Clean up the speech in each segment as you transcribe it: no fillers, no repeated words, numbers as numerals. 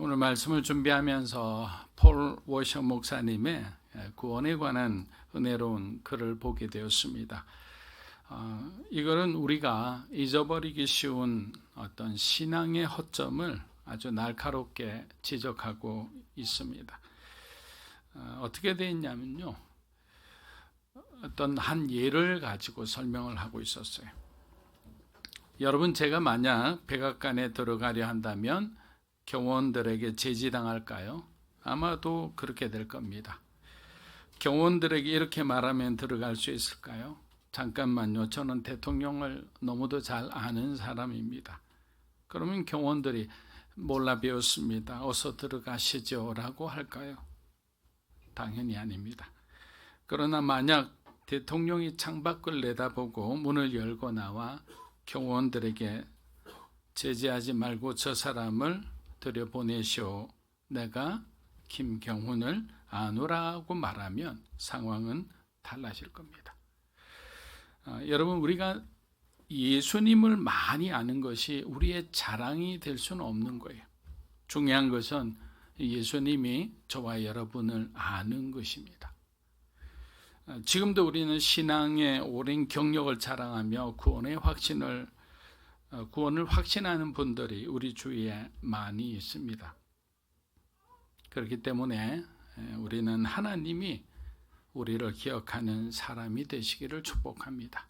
오늘 말씀을 준비하면서 폴 워셔 목사님의 구원에 관한 은혜로운 글을 보게 되었습니다. 이거는 우리가 잊어버리기 쉬운 어떤 신앙의 허점을 아주 날카롭게 지적하고 있습니다. 어떻게 되어 있냐면요, 어떤 한 예를 가지고 설명을 하고 있었어요. 여러분, 제가 만약 백악관에 들어가려 한다면 경호원들에게 제지당할까요? 아마도 그렇게 될 겁니다. 경호원들에게 이렇게 말하면 들어갈 수 있을까요? 잠깐만요, 저는 대통령을 너무도 잘 아는 사람입니다. 그러면 경호원들이 몰라 배웠습니다, 어서 들어가시죠 라고 할까요? 당연히 아닙니다. 그러나 만약 대통령이 창밖을 내다보고 문을 열고 나와 경호원들에게 제지하지 말고 저 사람을 들여보내시오, 내가 김경훈을 아노라고 말하면 상황은 달라질 겁니다. 여러분, 우리가 예수님을 많이 아는 것이 우리의 자랑이 될 수는 없는 거예요. 중요한 것은 예수님이 저와 여러분을 아는 것입니다. 지금도 우리는 신앙의 오랜 경력을 자랑하며 구원을 확신하는 분들이 우리 주위에 많이 있습니다. 그렇기 때문에 우리는 하나님이 우리를 기억하는 사람이 되시기를 축복합니다.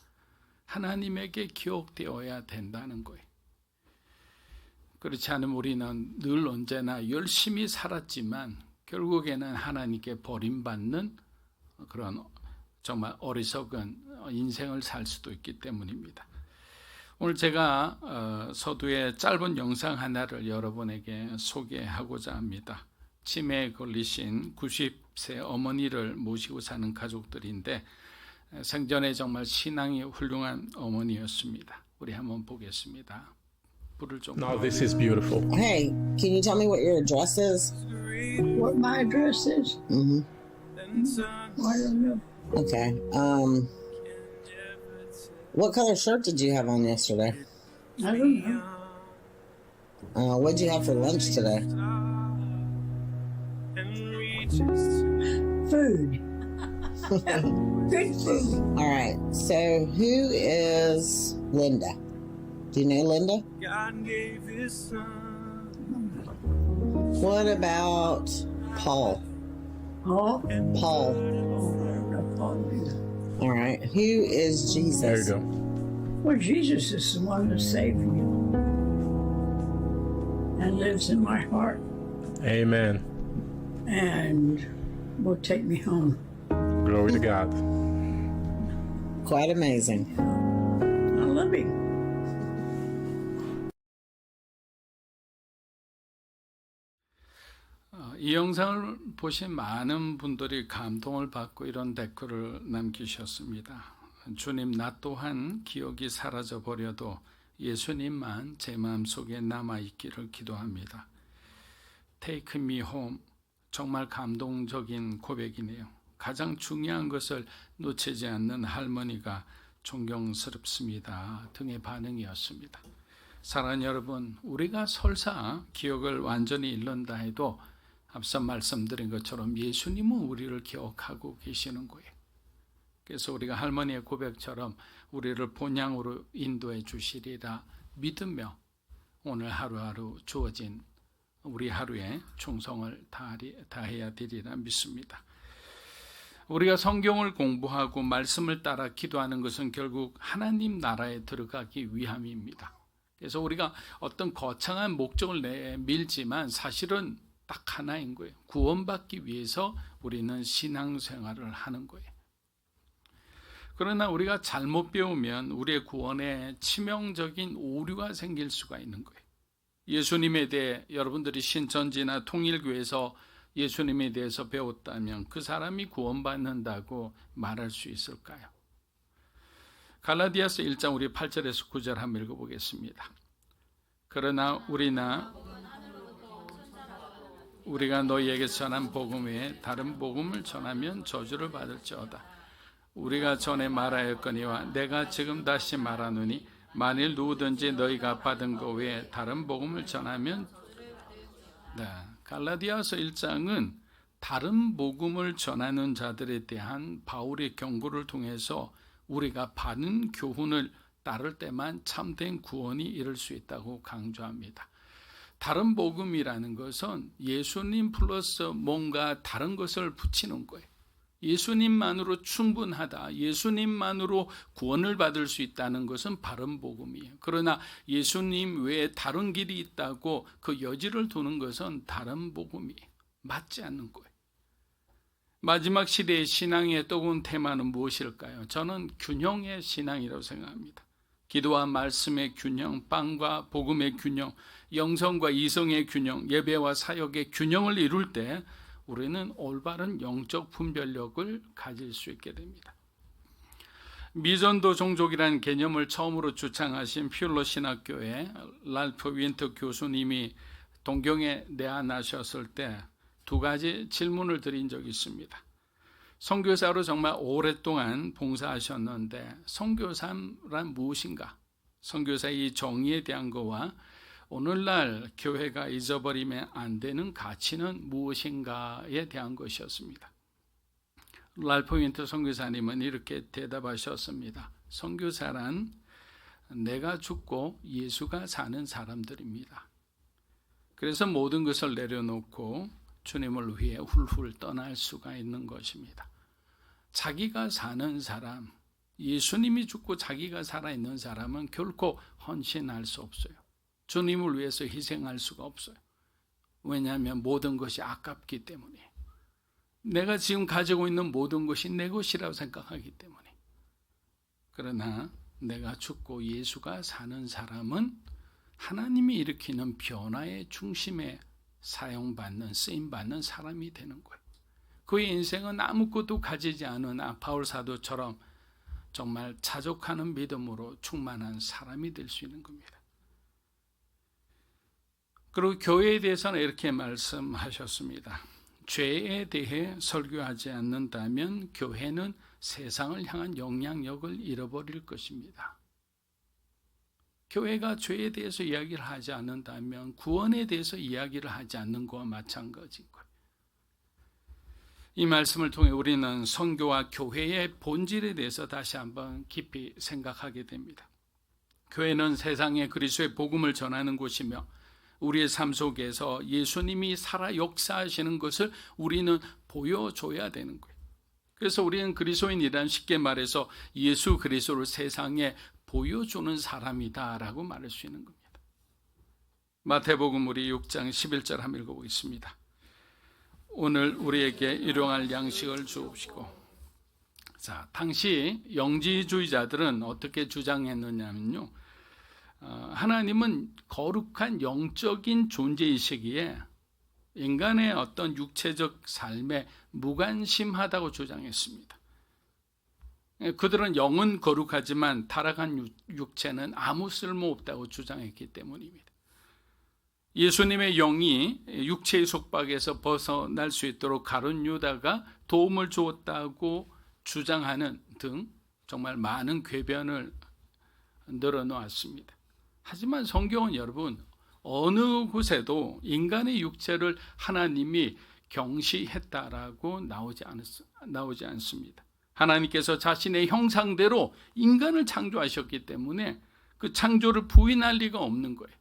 하나님에게 기억되어야 된다는 거예요. 그렇지 않으면 우리는 늘 언제나 열심히 살았지만 결국에는 하나님께 버림받는 그런 정말 어리석은 인생을 살 수도 있기 때문입니다. 오늘 제가 서두에 짧은 영상 하나를 여러분에게 소개하고자 합니다. 치매에 걸리신 90세 어머니를 모시고 사는 가족들인데 생전에 정말 신앙이 훌륭한 어머니였습니다. 우리 한번 보겠습니다. 불을 좀. No, this is beautiful. Hey, can you tell me what your address is? What my address is? Mm-hmm. I don't know. Okay. What color shirt did you have on yesterday? I don't know. What'd you have for lunch today? Food. Good food. All right. So who is Linda? Do you know Linda? What about Paul? Oh, Paul. All right. Who is There you Jesus? go. well, Jesus is the one that saved me and lives in my heart Amen. and will take me home. Glory to God. Quite amazing. I love him. 이 영상을 보신 많은 분들이 감동을 받고 이런 댓글을 남기셨습니다. 주님, 나 또한 기억이 사라져 버려도 예수님만 제 마음속에 남아있기를 기도합니다. Take me home. 정말 감동적인 고백이네요. 가장 중요한 것을 놓치지 않는 할머니가 존경스럽습니다 등의 반응이었습니다. 사랑하는 여러분, 우리가 설사 기억을 완전히 잃는다 해도 앞서 말씀드린 것처럼 예수님은 우리를 기억하고 계시는 거예요. 그래서 우리가 할머니의 고백처럼 우리를 본향으로 인도해 주시리라 믿으며 오늘 하루하루 주어진 우리 하루에 충성을 다해야 되리라 믿습니다. 우리가 성경을 공부하고 말씀을 따라 기도하는 것은 결국 하나님 나라에 들어가기 위함입니다. 그래서 우리가 어떤 거창한 목적을 내밀지만 사실은 딱 하나인 거예요. 구원받기 위해서 우리는 신앙생활을 하는 거예요. 그러나 우리가 잘못 배우면 우리의 구원에 치명적인 오류가 생길 수가 있는 거예요. 예수님에 대해 여러분들이 신천지나 통일교에서 예수님에 대해서 배웠다면 그 사람이 구원받는다고 말할 수 있을까요? 갈라디아서 1장 우리 8절에서 9절 한번 읽어보겠습니다. 그러나 우리가 너희에게 전한 복음 외에 다른 복음을 전하면 저주를 받을지어다. 우리가 전에 말하였거니와 내가 지금 다시 말하노니 만일 누구든지 너희가 받은 것 외에 다른 복음을 전하면 네, 갈라디아서 1장은 다른 복음을 전하는 자들에 대한 바울의 경고를 통해서 우리가 바른 교훈을 따를 때만 참된 구원이 이룰 수 있다고 강조합니다. 다른 복음이라는 것은 예수님 플러스 뭔가 다른 것을 붙이는 거예요. 예수님만으로 충분하다, 예수님만으로 구원을 받을 수 있다는 것은 바른 복음이에요. 그러나 예수님 외에 다른 길이 있다고 그 여지를 두는 것은 다른 복음이에요. 맞지 않는 거예요. 마지막 시대의 신앙의 뜨거운 테마는 무엇일까요? 저는 균형의 신앙이라고 생각합니다. 기도와 말씀의 균형, 빵과 복음의 균형, 영성과 이성의 균형, 예배와 사역의 균형을 이룰 때 우리는 올바른 영적 분별력을 가질 수 있게 됩니다. 미전도 종족이라는 개념을 처음으로 주창하신 퓨러 신학교의 랄프 윈터 교수님이 동경에 내한하셨을 때 두 가지 질문을 드린 적이 있습니다. 선교사로 정말 오랫동안 봉사하셨는데 선교사란 무엇인가? 선교사의 정의에 대한 거와 오늘날 교회가 잊어버리면 안 되는 가치는 무엇인가에 대한 것이었습니다. 랄프 윈터 선교사님은 이렇게 대답하셨습니다. 선교사란 내가 죽고 예수가 사는 사람들입니다. 그래서 모든 것을 내려놓고 주님을 위해 훌훌 떠날 수가 있는 것입니다. 자기가 사는 사람, 예수님이 죽고 자기가 살아있는 사람은 결코 헌신할 수 없어요. 주님을 위해서 희생할 수가 없어요. 왜냐하면 모든 것이 아깝기 때문에, 내가 지금 가지고 있는 모든 것이 내 것이라고 생각하기 때문에. 그러나 내가 죽고 예수가 사는 사람은 하나님이 일으키는 변화의 중심에 사용받는, 쓰임받는 사람이 되는 거예요. 그의 인생은 아무것도 가지지 않은 바울 사도처럼 정말 자족하는 믿음으로 충만한 사람이 될 수 있는 겁니다. 그리고 교회에 대해서는 이렇게 말씀하셨습니다. 죄에 대해 설교하지 않는다면 교회는 세상을 향한 영향력을 잃어버릴 것입니다. 교회가 죄에 대해서 이야기를 하지 않는다면 구원에 대해서 이야기를 하지 않는 것과 마찬가지인 거예요. 이 말씀을 통해 우리는 선교와 교회의 본질에 대해서 다시 한번 깊이 생각하게 됩니다. 교회는 세상에 그리스도의 복음을 전하는 곳이며 우리의 삶 속에서 예수님이 살아 역사하시는 것을 우리는 보여줘야 되는 거예요. 그래서 우리는 그리스도인이란, 쉽게 말해서 예수 그리스도를 세상에 보여주는 사람이다라고 말할 수 있는 겁니다. 마태복음 우리 6장 11절 한번 읽어보겠습니다. 오늘 우리에게 일용할 양식을 주옵시고. 자, 당시 영지주의자들은 어떻게 주장했느냐면요, 하나님은 거룩한 영적인 존재이시기에 인간의 어떤 육체적 삶에 무관심하다고 주장했습니다. 그들은 영은 거룩하지만 타락한 육체는 아무 쓸모없다고 주장했기 때문입니다. 예수님의 영이 육체의 속박에서 벗어날 수 있도록 가룟 유다가 도움을 주었다고 주장하는 등 정말 많은 궤변을 늘어놓았습니다. 하지만 성경은 여러분, 어느 곳에도 인간의 육체를 하나님이 경시했다라고 나오지 않습니다. 하나님께서 자신의 형상대로 인간을 창조하셨기 때문에 그 창조를 부인할 리가 없는 거예요.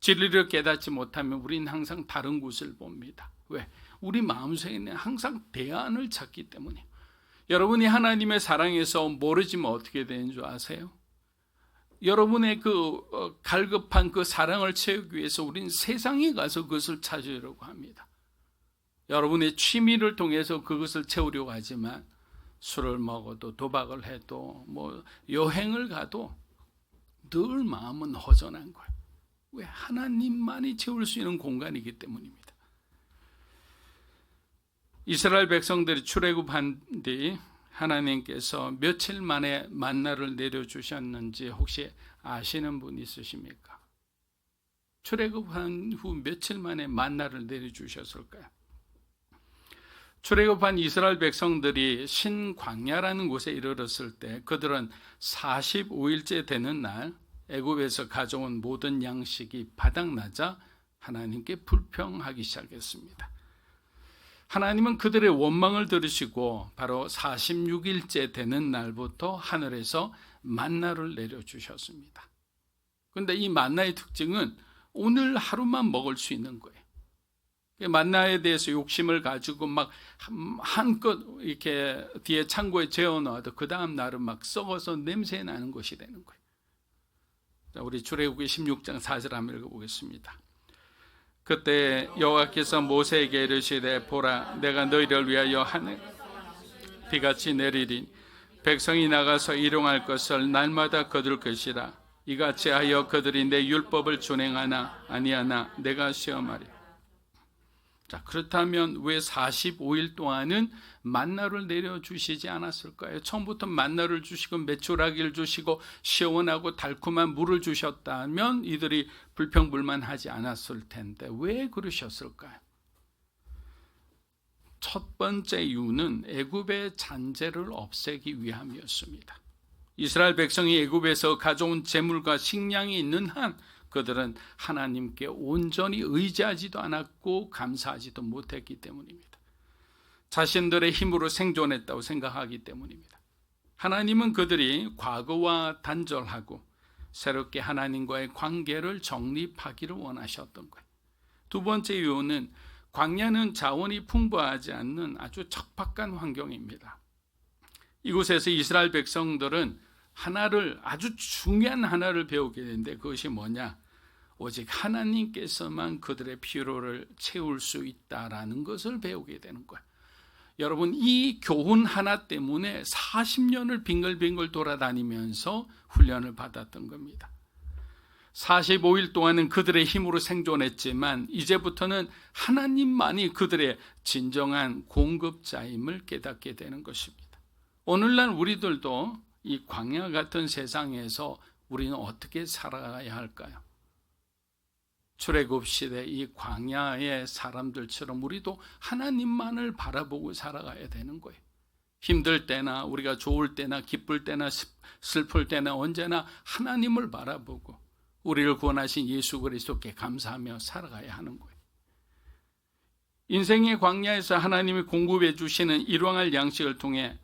진리를 깨닫지 못하면 우리는 항상 다른 곳을 봅니다. 왜? 우리 마음속에는 항상 대안을 찾기 때문에. 여러분이 하나님의 사랑에서 모르지면 어떻게 되는 줄 아세요? 여러분의 그 갈급한 그 사랑을 채우기 위해서 우리는 세상에 가서 그것을 찾으려고 합니다. 여러분의 취미를 통해서 그것을 채우려고 하지만 술을 먹어도 도박을 해도 여행을 가도 늘 마음은 허전한 거예요. 왜? 하나님만이 채울 수 있는 공간이기 때문입니다. 이스라엘 백성들이 출애굽한 뒤 하나님께서 며칠 만에 만나를 내려주셨는지 혹시 아시는 분 있으십니까? 출애굽한 후 며칠 만에 만나를 내려주셨을까요? 출애굽한 이스라엘 백성들이 신광야라는 곳에 이르렀을 때 그들은 45일째 되는 날 애굽에서 가져온 모든 양식이 바닥나자 하나님께 불평하기 시작했습니다. 하나님은 그들의 원망을 들으시고 바로 46일째 되는 날부터 하늘에서 만나를 내려주셨습니다. 그런데 이 만나의 특징은 오늘 하루만 먹을 수 있는 거예요. 만나에 대해서 욕심을 가지고 막 한껏 이렇게 뒤에 창고에 재워놔도 그 다음 날은 막 썩어서 냄새 나는 것이 되는 거예요. 자, 우리 출애굽기 16장 4절 한번 읽어보겠습니다. 그때 여호와께서 모세에게 이르시되 보라 내가 너희를 위하여 하늘 비같이 내리리니 백성이 나가서 일용할 것을 날마다 거둘 것이라. 이같이 하여 그들이 내 율법을 준행하나 아니하나 내가 시험하리. 자, 그렇다면 왜 45일 동안은 만나를 내려주시지 않았을까요? 처음부터 만나를 주시고 메추라기를 주시고 시원하고 달콤한 물을 주셨다면 이들이 불평불만하지 않았을 텐데 왜 그러셨을까요? 첫 번째 이유는 애굽의 잔재를 없애기 위함이었습니다. 이스라엘 백성이 애굽에서 가져온 재물과 식량이 있는 한 그들은 하나님께 온전히 의지하지도 않았고 감사하지도 못했기 때문입니다. 자신들의 힘으로 생존했다고 생각하기 때문입니다. 하나님은 그들이 과거와 단절하고 새롭게 하나님과의 관계를 정립하기를 원하셨던 거예요. 두 번째 이유는 광야는 자원이 풍부하지 않는 아주 척박한 환경입니다. 이곳에서 이스라엘 백성들은 아주 중요한 하나를 배우게 되는데 그것이 뭐냐? 오직 하나님께서만 그들의 필요를 채울 수 있다라는 것을 배우게 되는 거예요. 여러분, 이 교훈 하나 때문에 40년을 빙글빙글 돌아다니면서 훈련을 받았던 겁니다. 45일 동안은 그들의 힘으로 생존했지만 이제부터는 하나님만이 그들의 진정한 공급자임을 깨닫게 되는 것입니다. 오늘날 우리들도 이 광야 같은 세상에서 우리는 어떻게 살아가야 할까요? 출애굽 시대 이 광야의 사람들처럼 우리도 하나님만을 바라보고 살아가야 되는 거예요. 힘들 때나 우리가 좋을 때나 기쁠 때나 슬플 때나 언제나 하나님을 바라보고 우리를 구원하신 예수 그리스도께 감사하며 살아가야 하는 거예요. 인생의 광야에서 하나님이 공급해 주시는 일용할 양식을 통해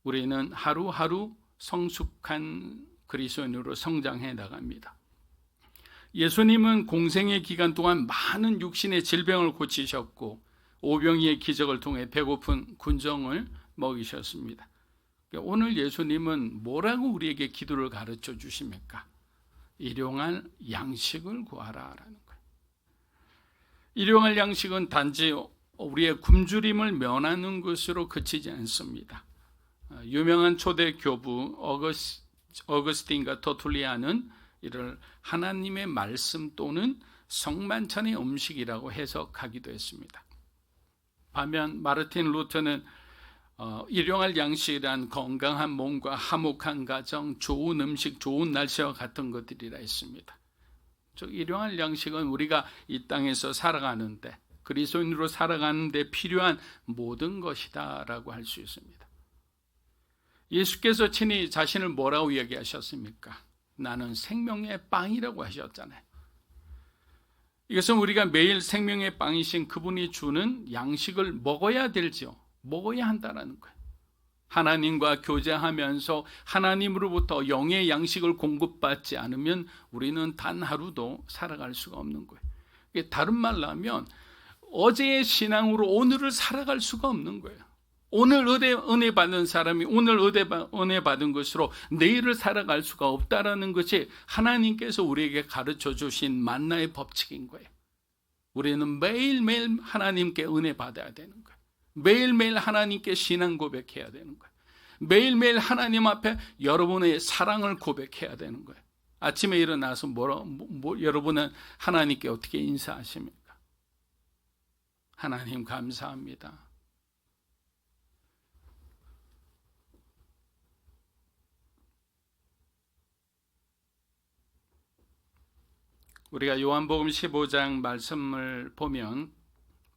우리는 하루하루 성숙한 그리스도인으로 성장해 나갑니다. 예수님은 공생의 기간 동안 많은 육신의 질병을 고치셨고 오병이의 기적을 통해 배고픈 군정을 먹이셨습니다. 오늘 예수님은 뭐라고 우리에게 기도를 가르쳐 주십니까? 일용할 양식을 구하라라는 거예요. 일용할 양식은 단지 우리의 굶주림을 면하는 것으로 그치지 않습니다. 유명한 초대 교부 어거스틴과 터툴리아는 이를 하나님의 말씀 또는 성만찬의 음식이라고 해석하기도 했습니다. 반면 마르틴 루터는 일용할 양식이란 건강한 몸과 화목한 가정, 좋은 음식, 좋은 날씨와 같은 것들이라 했습니다. 즉 일용할 양식은 우리가 이 땅에서 살아가는데 그리스도인으로 살아가는데 필요한 모든 것이다라고 할 수 있습니다. 예수께서 친히 자신을 뭐라고 이야기하셨습니까? 나는 생명의 빵이라고 하셨잖아요. 이것은 우리가 매일 생명의 빵이신 그분이 주는 양식을 먹어야 되죠. 먹어야 한다는 거예요. 하나님과 교제하면서 하나님으로부터 영의 양식을 공급받지 않으면 우리는 단 하루도 살아갈 수가 없는 거예요. 다른 말로 하면 어제의 신앙으로 오늘을 살아갈 수가 없는 거예요. 오늘 은혜 받은 사람이 오늘 은혜 받은 것으로 내일을 살아갈 수가 없다라는 것이 하나님께서 우리에게 가르쳐 주신 만나의 법칙인 거예요. 우리는 매일매일 하나님께 은혜 받아야 되는 거예요. 매일매일 하나님께 신앙 고백해야 되는 거예요. 매일매일 하나님 앞에 여러분의 사랑을 고백해야 되는 거예요. 아침에 일어나서 여러분은 하나님께 어떻게 인사하십니까? 하나님 감사합니다. 우리가 요한복음 15장 말씀을 보면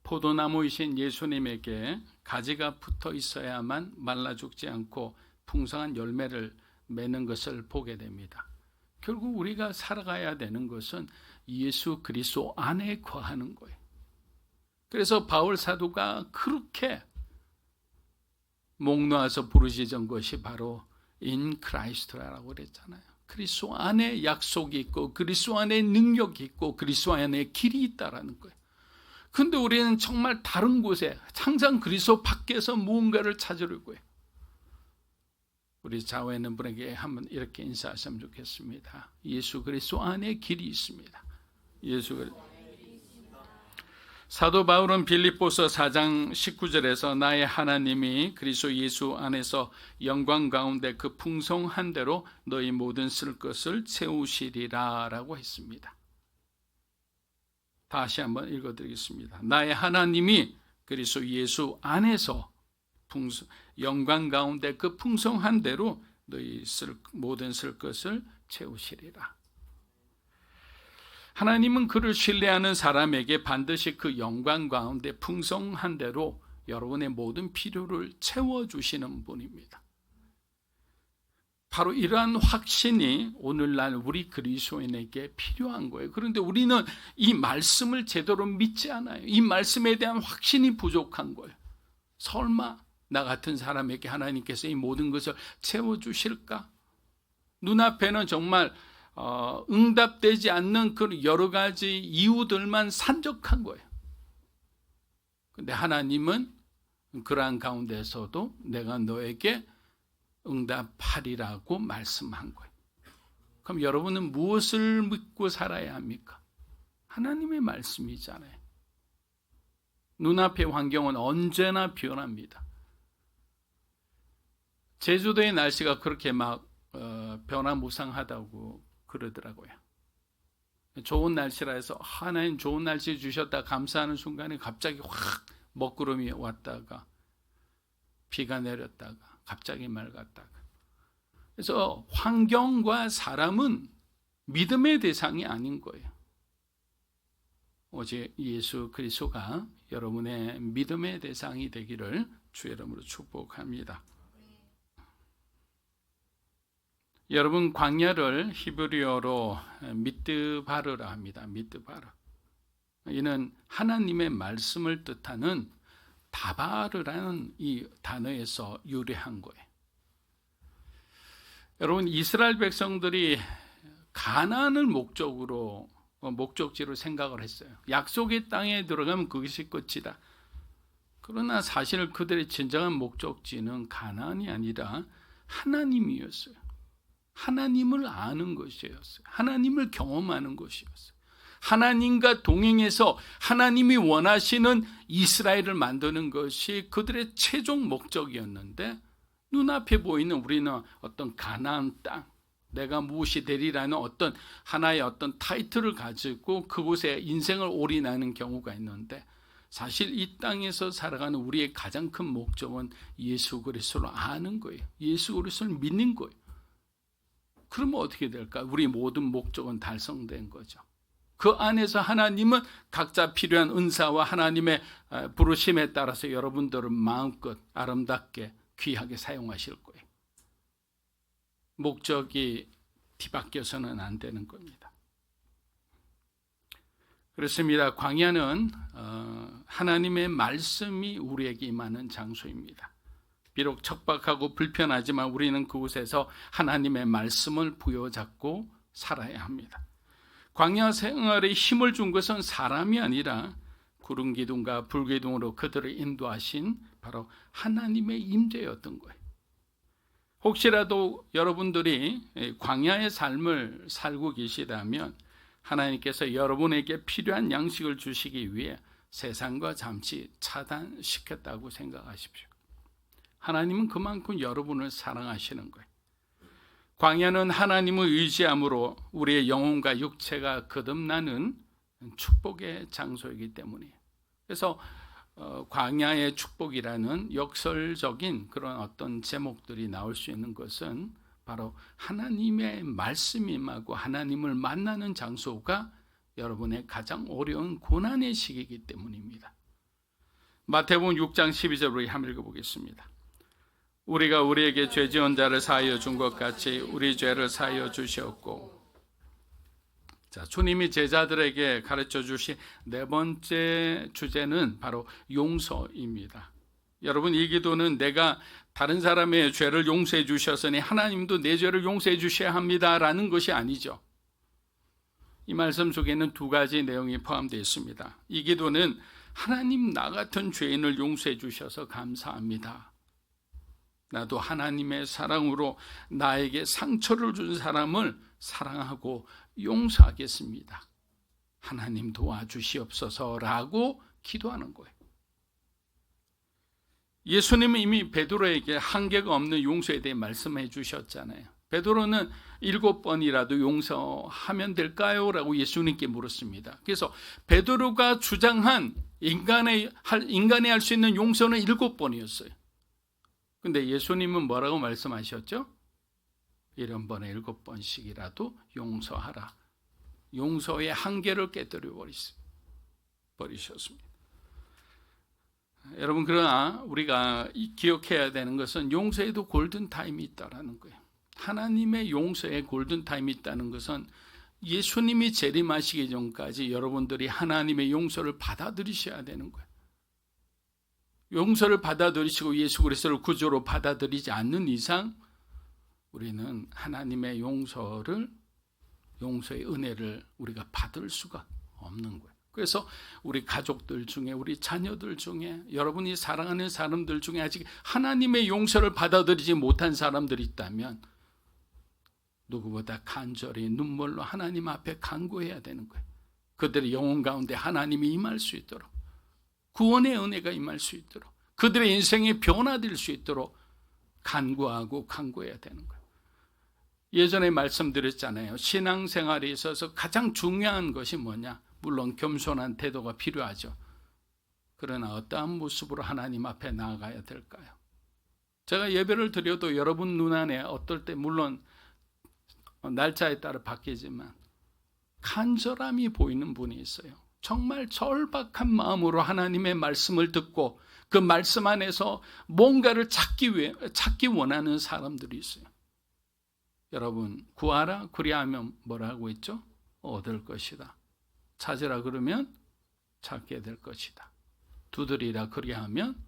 포도나무이신 예수님에게 가지가 붙어 있어야만 말라 죽지 않고 풍성한 열매를 맺는 것을 보게 됩니다. 결국 우리가 살아가야 되는 것은 예수 그리스도 안에 거하는 거예요. 그래서 바울 사도가 그렇게 목 놓아서 부르짖은 것이 바로 in Christ라고 그랬잖아요. 그리스도 안에 약속이 있고 그리스도 안에 능력이 있고 그리스도 안에 길이 있다라는 거예요. 근데 우리는 정말 다른 곳에 항상 그리스도 밖에서 무언가를 찾으려고 해요. 우리 좌우에 있는 분에게 한번 이렇게 인사하시면 좋겠습니다. 예수 그리스도 안에 길이 있습니다. 사도 바울은 빌립보서 4장 19절에서 나의 하나님이 그리스도 예수 안에서 영광 가운데 그 풍성한 대로 너희 모든 쓸 것을 채우시리라 라고 했습니다. 다시 한번 읽어드리겠습니다. 나의 하나님이 그리스도 예수 안에서 영광 가운데 그 풍성한 대로 너희 모든 쓸 것을 채우시리라. 하나님은 그를 신뢰하는 사람에게 반드시 그 영광 가운데 풍성한 대로 여러분의 모든 필요를 채워주시는 분입니다. 바로 이러한 확신이 오늘날 우리 그리스도인에게 필요한 거예요. 그런데 우리는 이 말씀을 제대로 믿지 않아요. 이 말씀에 대한 확신이 부족한 거예요. 설마 나 같은 사람에게 하나님께서 이 모든 것을 채워주실까? 눈앞에는 정말 응답되지 않는 그 여러 가지 이유들만 산적한 거예요. 근데 하나님은 그러한 가운데서도 내가 너에게 응답하리라고 말씀한 거예요. 그럼 여러분은 무엇을 믿고 살아야 합니까? 하나님의 말씀이잖아요. 눈앞의 환경은 언제나 변합니다. 제주도의 날씨가 그렇게 막 변화무쌍하다고 그러더라고요. 좋은 날씨라 해서 하나님 좋은 날씨 주셨다 감사하는 순간에 갑자기 확 먹구름이 왔다가 비가 내렸다가 갑자기 맑았다가. 그래서 환경과 사람은 믿음의 대상이 아닌 거예요. 오직 예수 그리스도가 여러분의 믿음의 대상이 되기를 주의 이름으로 축복합니다. 여러분 광야를 히브리어로 미드바르라 합니다. 미드바르. 이는 하나님의 말씀을 뜻하는 다바르라는 이 단어에서 유래한 거예요. 여러분 이스라엘 백성들이 가나안을 목적지로 생각을 했어요. 약속의 땅에 들어가면 그것이 끝이다. 그러나 사실 그들의 진정한 목적지는 가나안이 아니라 하나님이었어요. 하나님을 아는 것이었어요. 하나님을 경험하는 것이었어요. 하나님과 동행해서 하나님이 원하시는 이스라엘을 만드는 것이 그들의 최종 목적이었는데 눈앞에 보이는 우리는 어떤 가나안 땅, 내가 무엇이 되리라는 어떤 하나의 어떤 타이틀을 가지고 그곳에 인생을 올인하는 경우가 있는데 사실 이 땅에서 살아가는 우리의 가장 큰 목적은 예수 그리스도를 아는 거예요. 예수 그리스도를 믿는 거예요. 그러면 어떻게 될까? 우리 모든 목적은 달성된 거죠. 그 안에서 하나님은 각자 필요한 은사와 하나님의 부르심에 따라서 여러분들을 마음껏 아름답게 귀하게 사용하실 거예요. 목적이 뒤바뀌어서는 안 되는 겁니다. 그렇습니다. 광야는 하나님의 말씀이 우리에게 임하는 장소입니다. 비록 척박하고 불편하지만 우리는 그곳에서 하나님의 말씀을 부여잡고 살아야 합니다. 광야 생활에 힘을 준 것은 사람이 아니라 구름 기둥과 불 기둥으로 그들을 인도하신 바로 하나님의 임재였던 거예요. 혹시라도 여러분들이 광야의 삶을 살고 계시다면 하나님께서 여러분에게 필요한 양식을 주시기 위해 세상과 잠시 차단시켰다고 생각하십시오. 하나님은 그만큼 여러분을 사랑하시는 거예요. 광야는 하나님을 의지함으로 우리의 영혼과 육체가 거듭나는 축복의 장소이기 때문이에요. 그래서 광야의 축복이라는 역설적인 그런 어떤 제목들이 나올 수 있는 것은 바로 하나님의 말씀이 임하고 하나님을 만나는 장소가 여러분의 가장 어려운 고난의 시기이기 때문입니다. 마태복음 6장 12절 우리 한번 읽어보겠습니다. 우리가 우리에게 죄 지은 자를 사하여 준 것 같이 우리 죄를 사하여 주시옵고 자, 주님이 제자들에게 가르쳐 주신 네 번째 주제는 바로 용서입니다. 여러분, 이 기도는 내가 다른 사람의 죄를 용서해 주셨으니 하나님도 내 죄를 용서해 주셔야 합니다라는 것이 아니죠. 이 말씀 속에는 두 가지 내용이 포함되어 있습니다. 이 기도는 하나님, 나 같은 죄인을 용서해 주셔서 감사합니다. 나도 하나님의 사랑으로 나에게 상처를 준 사람을 사랑하고 용서하겠습니다. 하나님 도와주시옵소서라고 기도하는 거예요. 예수님은 이미 베드로에게 한계가 없는 용서에 대해 말씀해 주셨잖아요. 베드로는 7번이라도 용서하면 될까요? 라고 예수님께 물었습니다. 그래서 베드로가 주장한 인간이 할 수 있는 용서는 7번이었어요. 근데 예수님은 뭐라고 말씀하셨죠? 7번에 7번씩이라도 용서하라. 용서의 한계를 깨뜨려 버리셨습니다. 여러분, 그러나 우리가 기억해야 되는 것은 용서에도 골든타임이 있다는 거예요. 하나님의 용서에 골든타임이 있다는 것은 예수님이 재림하시기 전까지 여러분들이 하나님의 용서를 받아들이셔야 되는 거예요. 용서를 받아들이시고 예수 그리스도를 구주로 받아들이지 않는 이상 우리는 하나님의 용서의 은혜를 우리가 받을 수가 없는 거예요. 그래서 우리 가족들 중에, 우리 자녀들 중에, 여러분이 사랑하는 사람들 중에 아직 하나님의 용서를 받아들이지 못한 사람들이 있다면 누구보다 간절히 눈물로 하나님 앞에 간구해야 되는 거예요. 그들의 영혼 가운데 하나님이 임할 수 있도록, 구원의 은혜가 임할 수 있도록, 그들의 인생이 변화될 수 있도록 간구하고 간구해야 되는 거예요. 예전에 말씀드렸잖아요. 신앙생활에 있어서 가장 중요한 것이 뭐냐? 물론 겸손한 태도가 필요하죠. 그러나 어떠한 모습으로 하나님 앞에 나아가야 될까요? 제가 예배를 드려도 여러분 눈안에 어떨 때 물론 날짜에 따라 바뀌지만 간절함이 보이는 분이 있어요. 정말 절박한 마음으로 하나님의 말씀을 듣고 그 말씀 안에서 뭔가를 찾기 원하는 사람들이 있어요. 여러분, 구하라 그리하면 뭐라고 했죠? 얻을 것이다. 찾으라 그러면 찾게 될 것이다. 두드리라 그리하면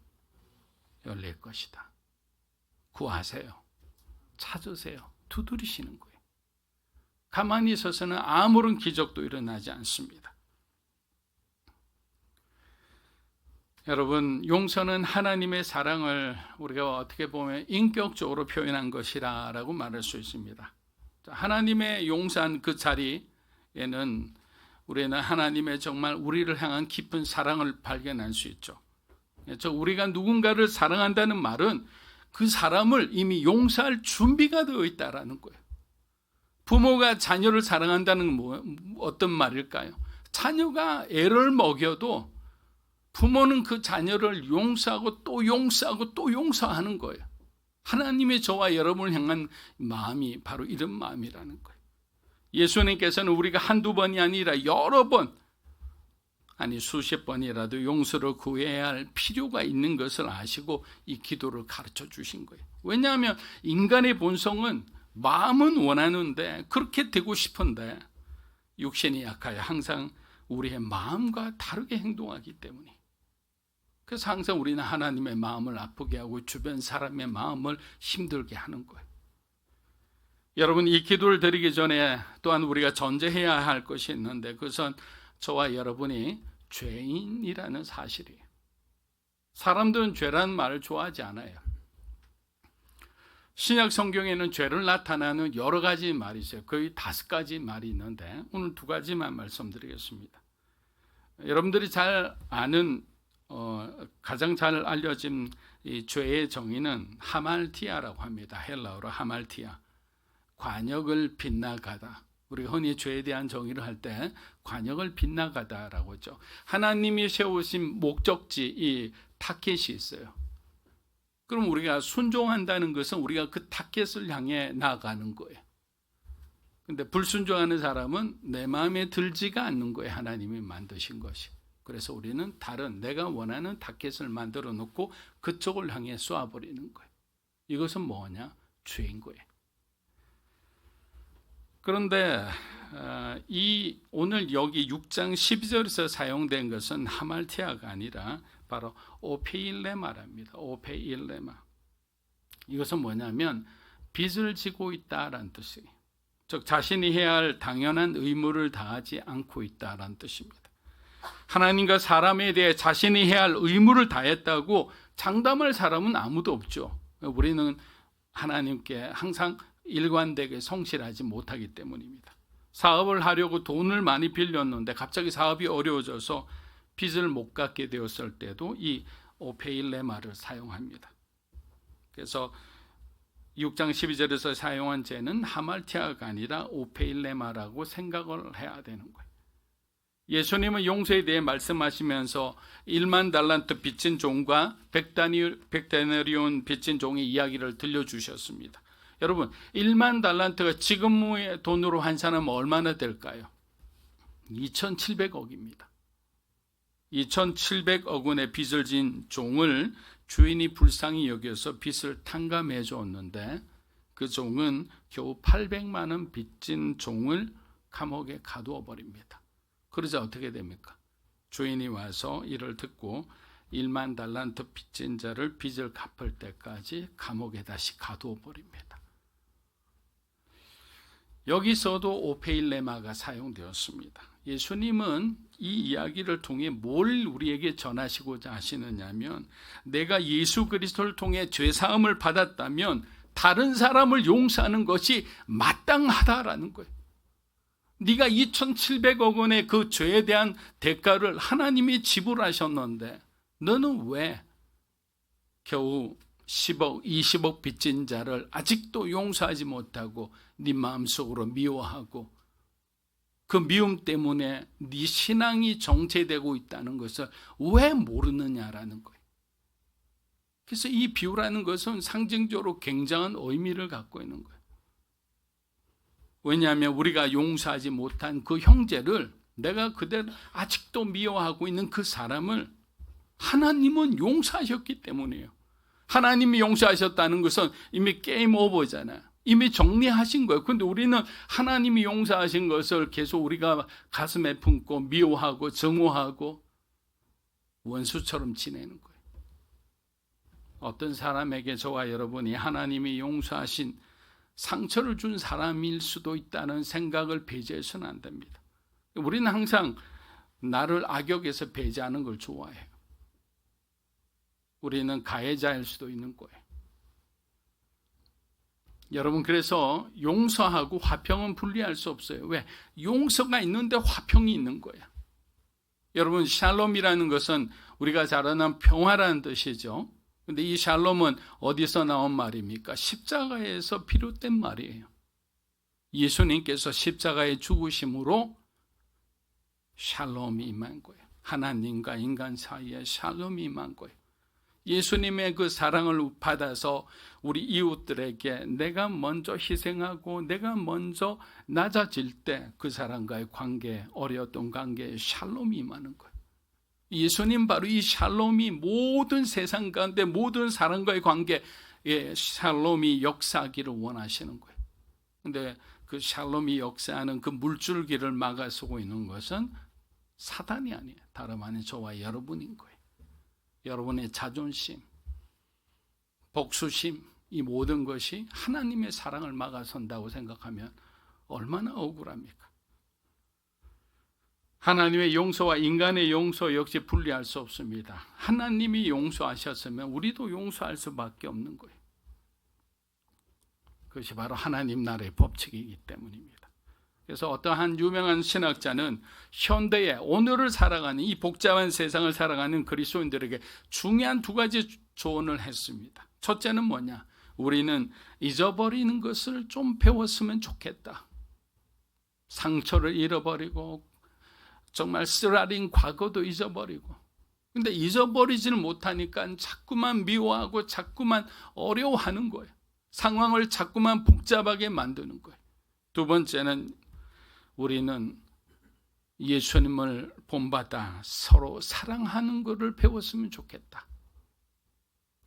열릴 것이다. 구하세요. 찾으세요. 두드리시는 거예요. 가만히 있어서는 아무런 기적도 일어나지 않습니다. 여러분, 용서는 하나님의 사랑을 우리가 어떻게 보면 인격적으로 표현한 것이라고 말할 수 있습니다. 하나님의 용서한 그 자리에는 우리는 하나님의 정말 우리를 향한 깊은 사랑을 발견할 수 있죠. 우리가 누군가를 사랑한다는 말은 그 사람을 이미 용서할 준비가 되어 있다는 거예요. 부모가 자녀를 사랑한다는 건 어떤 말일까요? 자녀가 애를 먹여도 부모는 그 자녀를 용서하고 또 용서하고 또 용서하는 거예요. 하나님의 저와 여러분을 향한 마음이 바로 이런 마음이라는 거예요. 예수님께서는 우리가 한두 번이 아니라 여러 번, 아니 수십 번이라도 용서를 구해야 할 필요가 있는 것을 아시고 이 기도를 가르쳐 주신 거예요. 왜냐하면 인간의 본성은 마음은 원하는데, 그렇게 되고 싶은데 육신이 약하여 항상 우리의 마음과 다르게 행동하기 때문에, 그래서 항상 우리는 하나님의 마음을 아프게 하고 주변 사람의 마음을 힘들게 하는 거예요. 여러분, 이 기도를 드리기 전에 또한 우리가 전제해야 할 것이 있는데, 그것은 저와 여러분이 죄인이라는 사실이에요. 사람들은 죄라는 말을 좋아하지 않아요. 신약 성경에는 죄를 나타내는 여러 가지 말이 있어요. 거의 5가지 말이 있는데 오늘 2가지만 말씀드리겠습니다. 여러분들이 잘 아는 가장 잘 알려진 이 죄의 정의는 하말티아라고 합니다. 헬라어로 하말티아, 관역을 빗나가다. 우리가 흔히 죄에 대한 정의를 할 때 관역을 빗나가다라고 하죠. 하나님이 세우신 목적지, 이 타켓이 있어요. 그럼 우리가 순종한다는 것은 우리가 그 타켓을 향해 나아가는 거예요. 근데 불순종하는 사람은 내 마음에 들지가 않는 거예요. 하나님이 만드신 것이. 그래서 우리는 다른 내가 원하는 타켓을 만들어 놓고 그쪽을 향해 쏘아버리는 거예요. 이것은 뭐냐? 죄인 거예요. 그런데 이 오늘 여기 6장 12절에서 사용된 것은 하말티아가 아니라 바로 오페일레마랍니다. 오페일레마. 이것은 뭐냐면 빚을 지고 있다라는 뜻이에요. 즉 자신이 해야 할 당연한 의무를 다하지 않고 있다라는 뜻입니다. 하나님과 사람에 대해 자신이 해야 할 의무를 다했다고 장담할 사람은 아무도 없죠. 우리는 하나님께 항상 일관되게 성실하지 못하기 때문입니다. 사업을 하려고 돈을 많이 빌렸는데 갑자기 사업이 어려워져서 빚을 못 갚게 되었을 때도 이 오페일레마를 사용합니다. 그래서 6장 12절에서 사용한 죄는 하말티아가 아니라 오페일레마라고 생각을 해야 되는 거예요. 예수님은 용서에 대해 말씀하시면서 1만 달란트 빚진 종과 100데나리온 빚진 종의 이야기를 들려주셨습니다. 여러분 1만 달란트가 지금의 돈으로 환산하면 얼마나 될까요? 2,700억입니다. 2,700억 원의 빚을 진 종을 주인이 불쌍히 여겨서 빚을 탕감해 줬는데 그 종은 겨우 800만 원 빚진 종을 감옥에 가두어 버립니다. 그러자 어떻게 됩니까? 주인이 와서 이를 듣고 1만 달란트 빚진 자를 빚을 갚을 때까지 감옥에 다시 가두어 버립니다. 여기서도 오페일레마가 사용되었습니다. 예수님은 이 이야기를 통해 뭘 우리에게 전하시고자 하시느냐면 내가 예수 그리스도를 통해 죄사함을 받았다면 다른 사람을 용서하는 것이 마땅하다라는 거예요. 네가 2,700억 원의 그 죄에 대한 대가를 하나님이 지불하셨는데 너는 왜 겨우 10억, 20억 빚진 자를 아직도 용서하지 못하고 네 마음속으로 미워하고 그 미움 때문에 네 신앙이 정체되고 있다는 것을 왜 모르느냐라는 거예요. 그래서 이 비유라는 것은 상징적으로 굉장한 의미를 갖고 있는 거예요. 왜냐하면 우리가 용서하지 못한 그 형제를 내가 그대로 아직도 미워하고 있는 그 사람을 하나님은 용서하셨기 때문이에요. 하나님이 용서하셨다는 것은 이미 게임 오버잖아요. 이미 정리하신 거예요. 그런데 우리는 하나님이 용서하신 것을 계속 우리가 가슴에 품고 미워하고 증오하고 원수처럼 지내는 거예요. 어떤 사람에게 저와 여러분이 하나님이 용서하신 상처를 준 사람일 수도 있다는 생각을 배제해서는 안 됩니다. 우리는 항상 나를 악역에서 배제하는 걸 좋아해요. 우리는 가해자일 수도 있는 거예요. 여러분 그래서 용서하고 화평은 분리할 수 없어요. 왜? 용서가 있는데 화평이 있는 거야. 여러분 샬롬이라는 것은 우리가 잘 아는 평화라는 뜻이죠. 근데 이 샬롬은 어디서 나온 말입니까? 십자가에서 비롯된 말이에요. 예수님께서 십자가의 죽으심으로 샬롬이 임한 거예요. 하나님과 인간 사이에 샬롬이 임한 거예요. 예수님의 그 사랑을 받아서 우리 이웃들에게 내가 먼저 희생하고 내가 먼저 낮아질 때 그 사람과의 관계, 어려웠던 관계에 샬롬이 임하는 거예요. 예수님 바로 이 샬롬이 모든 세상 가운데 모든 사람과의 관계에 샬롬이 역사하기를 원하시는 거예요. 그런데 그 샬롬이 역사하는 그 물줄기를 막아서고 있는 것은 사단이 아니에요. 다름 아닌 저와 여러분인 거예요. 여러분의 자존심, 복수심, 이 모든 것이 하나님의 사랑을 막아선다고 생각하면 얼마나 억울합니까? 하나님의 용서와 인간의 용서 역시 분리할 수 없습니다. 하나님이 용서하셨으면 우리도 용서할 수밖에 없는 거예요. 그것이 바로 하나님 나라의 법칙이기 때문입니다. 그래서 어떠한 유명한 신학자는 현대의 오늘을 살아가는 이 복잡한 세상을 살아가는 그리스도인들에게 중요한 두 가지 조언을 했습니다. 첫째는 뭐냐? 우리는 잊어버리는 것을 좀 배웠으면 좋겠다. 상처를 잃어버리고 정말 쓰라린 과거도 잊어버리고, 근데 잊어버리지를 못하니까 자꾸만 미워하고 자꾸만 어려워하는 거예요. 상황을 자꾸만 복잡하게 만드는 거예요. 두 번째는 우리는 예수님을 본받아 서로 사랑하는 것을 배웠으면 좋겠다.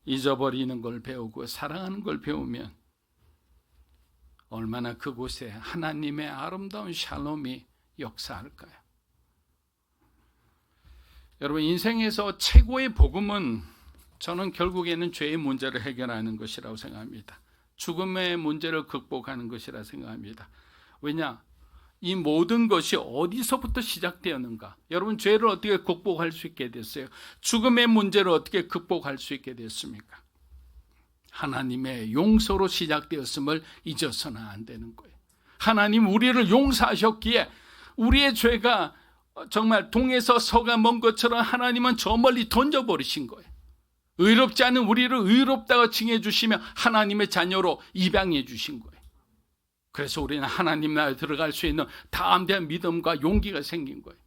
잊어버리는 걸 배우고 사랑하는 걸 배우면 얼마나 그곳에 하나님의 아름다운 샬롬이 역사할까요? 여러분, 인생에서 최고의 복음은 저는 결국에는 죄의 문제를 해결하는 것이라고 생각합니다. 죽음의 문제를 극복하는 것이라 생각합니다. 왜냐? 이 모든 것이 어디서부터 시작되었는가? 여러분, 죄를 어떻게 극복할 수 있게 됐어요? 죽음의 문제를 어떻게 극복할 수 있게 됐습니까? 하나님의 용서로 시작되었음을 잊어서는 안 되는 거예요. 하나님 우리를 용서하셨기에 우리의 죄가 정말 동에서 서가 먼 것처럼 하나님은 저 멀리 던져버리신 거예요. 의롭지 않은 우리를 의롭다고 칭해 주시며 하나님의 자녀로 입양해 주신 거예요. 그래서 우리는 하나님 나라에 들어갈 수 있는 담대한 믿음과 용기가 생긴 거예요.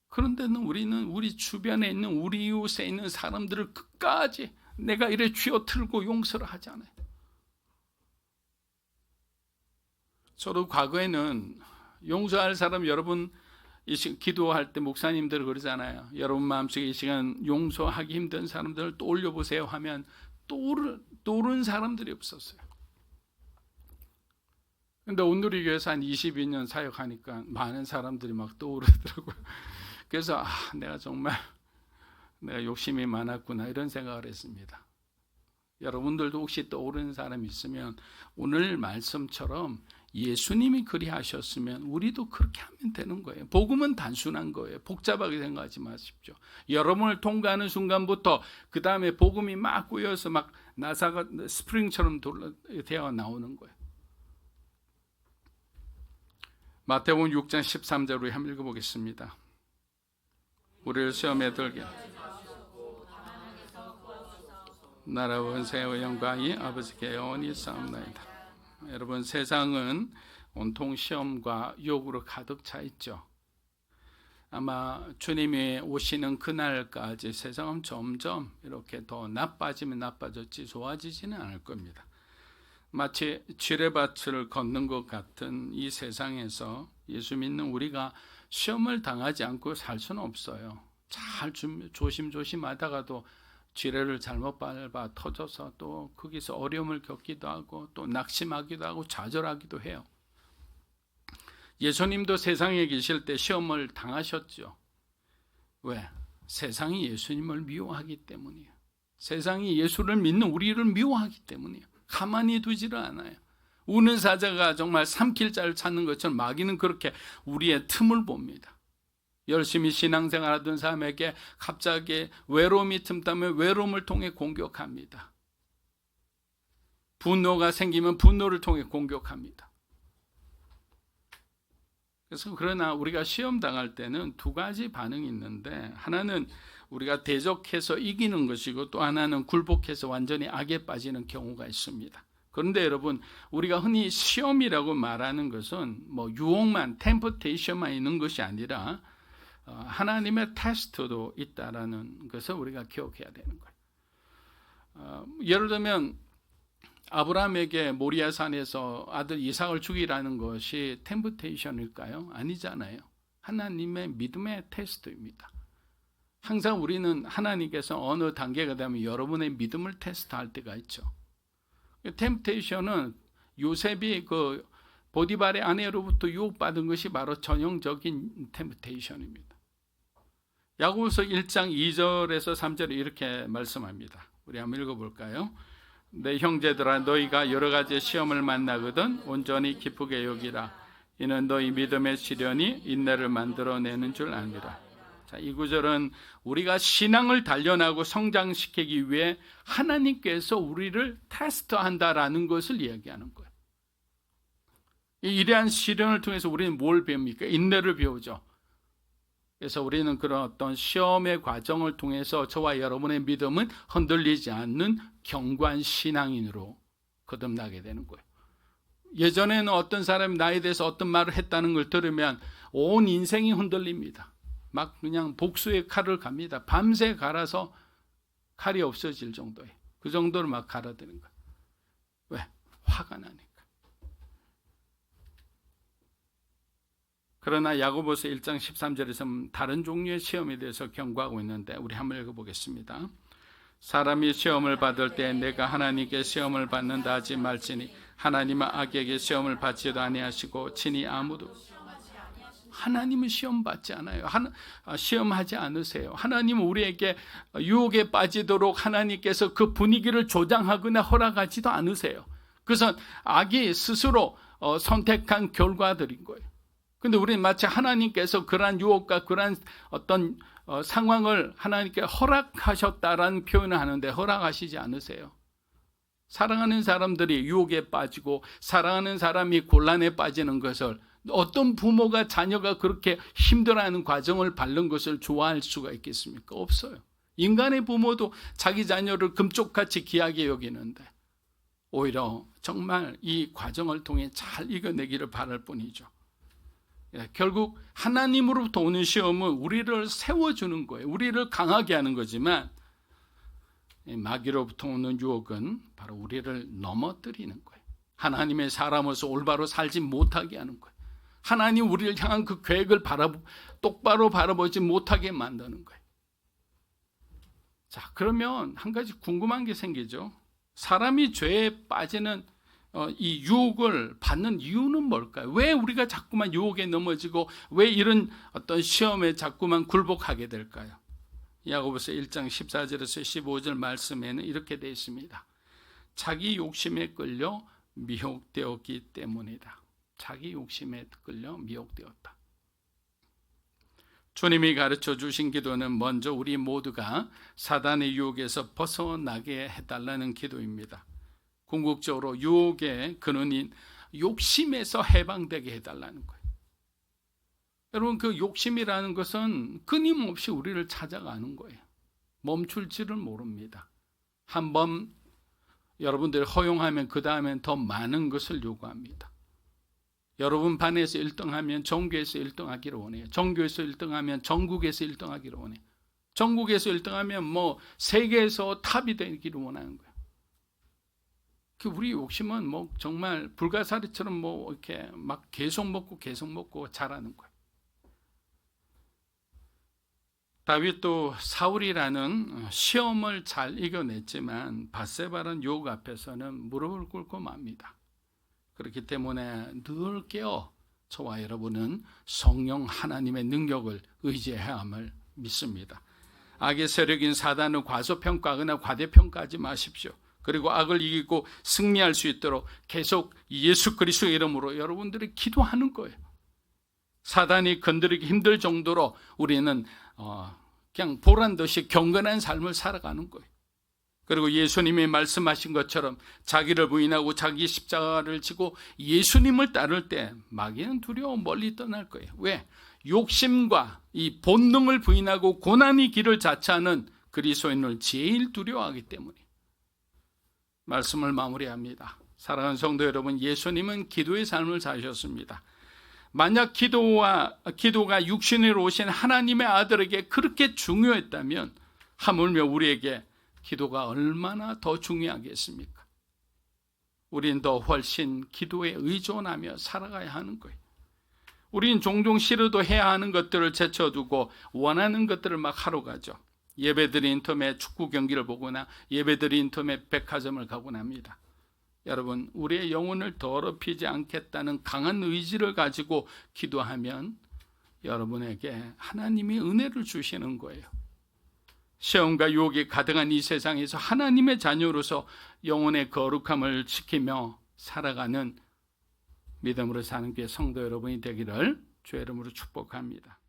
그런데는 우리는 우리 주변에 있는 우리 이웃에 있는 사람들을 끝까지 내가 이래 쥐어틀고 용서를 하지 않아요. 저도 과거에는 용서할 사람, 여러분 기도할 때 목사님들 그러잖아요. 여러분 마음속에 이 시간 용서하기 힘든 사람들을 떠올려 보세요 하면 떠오른 사람들이 없었어요. 근데 온누리 교회에서 한 22년 사역하니까 많은 사람들이 막 떠오르더라고요. 그래서 내가 정말 내가 욕심이 많았구나 이런 생각을 했습니다. 여러분들도 혹시 떠오르는 사람이 있으면 오늘 말씀처럼 예수님이 그리하셨으면 우리도 그렇게 하면 되는 거예요. 복음은 단순한 거예요. 복잡하게 생각하지 마십시오. 여러분을 통과하는 순간부터 그 다음에 복음이 막 꾸여서 막 나사가 스프링처럼 되어 나오는 거예요. 마태복음 6장 13절로 한번 읽어보겠습니다. 우리를 시험에 들게 나라와 권세와 영광이 아버지께 영원히 싸움나이다. 여러분, 세상은 온통 시험과 유혹으로 가득 차 있죠. 아마 주님이 오시는 그날까지 세상은 점점 이렇게 더 나빠지면 나빠졌지 좋아지지는 않을 겁니다. 마치 지뢰밭을 걷는 것 같은 이 세상에서 예수 믿는 우리가 시험을 당하지 않고 살 수는 없어요. 잘 조심조심 하다가도 지뢰를 잘못 밟아 터져서 또 거기서 어려움을 겪기도 하고 또 낙심하기도 하고 좌절하기도 해요. 예수님도 세상에 계실 때 시험을 당하셨죠. 왜? 세상이 예수님을 미워하기 때문이에요. 세상이 예수를 믿는 우리를 미워하기 때문이에요. 가만히 두지를 않아요. 우는 사자가 정말 삼킬 자를 찾는 것처럼 마귀는 그렇게 우리의 틈을 봅니다. 열심히 신앙생활하던 사람에게 갑자기 외로움이 틈타면 외로움을 통해 공격합니다. 분노가 생기면 분노를 통해 공격합니다. 그래서 그러나 우리가 시험 당할 때는 두 가지 반응이 있는데, 하나는 우리가 대적해서 이기는 것이고 또 하나는 굴복해서 완전히 악에 빠지는 경우가 있습니다. 그런데 여러분, 우리가 흔히 시험이라고 말하는 것은 뭐 유혹만, 템퍼테이션만 있는 것이 아니라 하나님의 테스트도 있다라는 것을 우리가 기억해야 되는 거예요. 예를 들면 아브라함에게 모리아산에서 아들 이삭을 죽이라는 것이 템퍼테이션일까요? 아니잖아요. 하나님의 믿음의 테스트입니다. 항상 우리는 하나님께서 어느 단계가 되면 여러분의 믿음을 테스트할 때가 있죠. 템프테이션은 요셉이 그 보디발의 아내로부터 유혹받은 것이 바로 전형적인 템프테이션입니다. 야고보서 1장 2절에서 3절에 이렇게 말씀합니다. 우리 한번 읽어볼까요? 내 형제들아, 너희가 여러 가지 시험을 만나거든 온전히 기쁘게 여기라. 이는 너희 믿음의 시련이 인내를 만들어내는 줄 아니라. 자, 이 구절은 우리가 신앙을 단련하고 성장시키기 위해 하나님께서 우리를 테스트한다라는 것을 이야기하는 거예요. 이러한 시련을 통해서 우리는 뭘 배웁니까? 인내를 배우죠. 그래서 우리는 그런 어떤 시험의 과정을 통해서 저와 여러분의 믿음은 흔들리지 않는 견고한 신앙인으로 거듭나게 되는 거예요. 예전에는 어떤 사람이 나에 대해서 어떤 말을 했다는 걸 들으면 온 인생이 흔들립니다. 막 그냥 복수의 칼을 갑니다. 밤새 갈아서 칼이 없어질 정도에, 그 정도로 막 갈아드는 거예요. 왜? 화가 나니까. 그러나 야고보서 1장 13절에서 다른 종류의 시험에 대해서 경고하고 있는데 우리 한번 읽어보겠습니다. 사람이 시험을 받을 때 내가 하나님께 시험을 받는다 하지 말지니 하나님은 악에게 시험을 받지도 아니하시고 친히 아무도 하나님은 시험 받지 않아요. 시험하지 않으세요. 하나님은 우리에게 유혹에 빠지도록 하나님께서 그 분위기를 조장하거나 허락하지도 않으세요. 그것은 악이 스스로 선택한 결과들인 거예요. 근데 우리는 마치 하나님께서 그러한 유혹과 그러한 어떤 상황을 하나님께 허락하셨다라는 표현을 하는데 허락하시지 않으세요. 사랑하는 사람들이 유혹에 빠지고 사랑하는 사람이 곤란에 빠지는 것을 어떤 부모가 자녀가 그렇게 힘들어하는 과정을 밟는 것을 좋아할 수가 있겠습니까? 없어요. 인간의 부모도 자기 자녀를 금쪽같이 귀하게 여기는데 오히려 정말 이 과정을 통해 잘 이겨내기를 바랄 뿐이죠. 결국 하나님으로부터 오는 시험은 우리를 세워주는 거예요. 우리를 강하게 하는 거지만 마귀로부터 오는 유혹은 바로 우리를 넘어뜨리는 거예요. 하나님의 사람으로서 올바로 살지 못하게 하는 거예요. 하나님 우리를 향한 그 계획을 똑바로 바라보지 못하게 만드는 거예요. 자, 그러면 한 가지 궁금한 게 생기죠. 사람이 죄에 빠지는 이 유혹을 받는 이유는 뭘까요? 왜 우리가 자꾸만 유혹에 넘어지고 왜 이런 어떤 시험에 자꾸만 굴복하게 될까요? 야고보서 1장 14절에서 15절 말씀에는 이렇게 되어 있습니다. 자기 욕심에 끌려 미혹되었기 때문이다. 자기 욕심에 끌려 미혹되었다. 주님이 가르쳐 주신 기도는 먼저 우리 모두가 사단의 유혹에서 벗어나게 해달라는 기도입니다. 궁극적으로 유혹의 근원인 욕심에서 해방되게 해달라는 거예요. 여러분, 그 욕심이라는 것은 끊임없이 우리를 찾아가는 거예요. 멈출지를 모릅니다. 한번 여러분들이 허용하면 그 다음엔 더 많은 것을 요구합니다. 여러분 반에서 1등하면 전교에서 1등하기를 원해요. 전교에서 1등하면 전국에서 1등하기를 원해요. 전국에서 1등하면 뭐 세계에서 탑이 되기를 원하는 거예요. 우리 욕심은 뭐 정말 불가사리처럼 뭐 이렇게 막 계속 먹고 자라는 거예요. 다윗도 사울이라는 시험을 잘 이겨냈지만 밧세바라는 유혹 앞에서는 무릎을 꿇고 맙니다. 그렇기 때문에 늘 깨어 저와 여러분은 성령 하나님의 능력을 의지해야 함을 믿습니다. 악의 세력인 사단을 과소평가하거나 과대평가하지 마십시오. 그리고 악을 이기고 승리할 수 있도록 계속 예수 그리스도의 이름으로 여러분들이 기도하는 거예요. 사단이 건드리기 힘들 정도로 우리는 그냥 보란듯이 경건한 삶을 살아가는 거예요. 그리고 예수님이 말씀하신 것처럼 자기를 부인하고 자기 십자가를 지고 예수님을 따를 때 마귀는 두려워 멀리 떠날 거예요. 왜? 욕심과 이 본능을 부인하고 고난의 길을 자처하는 그리스도인을 제일 두려워하기 때문에. 말씀을 마무리합니다. 사랑하는 성도 여러분, 예수님은 기도의 삶을 사셨습니다. 만약 기도가 육신으로 오신 하나님의 아들에게 그렇게 중요했다면 하물며 우리에게 기도가 얼마나 더 중요하겠습니까? 우린 더 훨씬 기도에 의존하며 살아가야 하는 거예요. 우린 종종 싫어도 해야 하는 것들을 제쳐두고 원하는 것들을 막 하러 가죠. 예배드린 틈에 축구 경기를 보거나 예배드린 틈에 백화점을 가곤 합니다. 여러분, 우리의 영혼을 더럽히지 않겠다는 강한 의지를 가지고 기도하면 여러분에게 하나님이 은혜를 주시는 거예요. 시험과 유혹이 가득한 이 세상에서 하나님의 자녀로서 영혼의 거룩함을 지키며 살아가는 믿음으로 사는 게 성도 여러분이 되기를 주의 이름으로 축복합니다.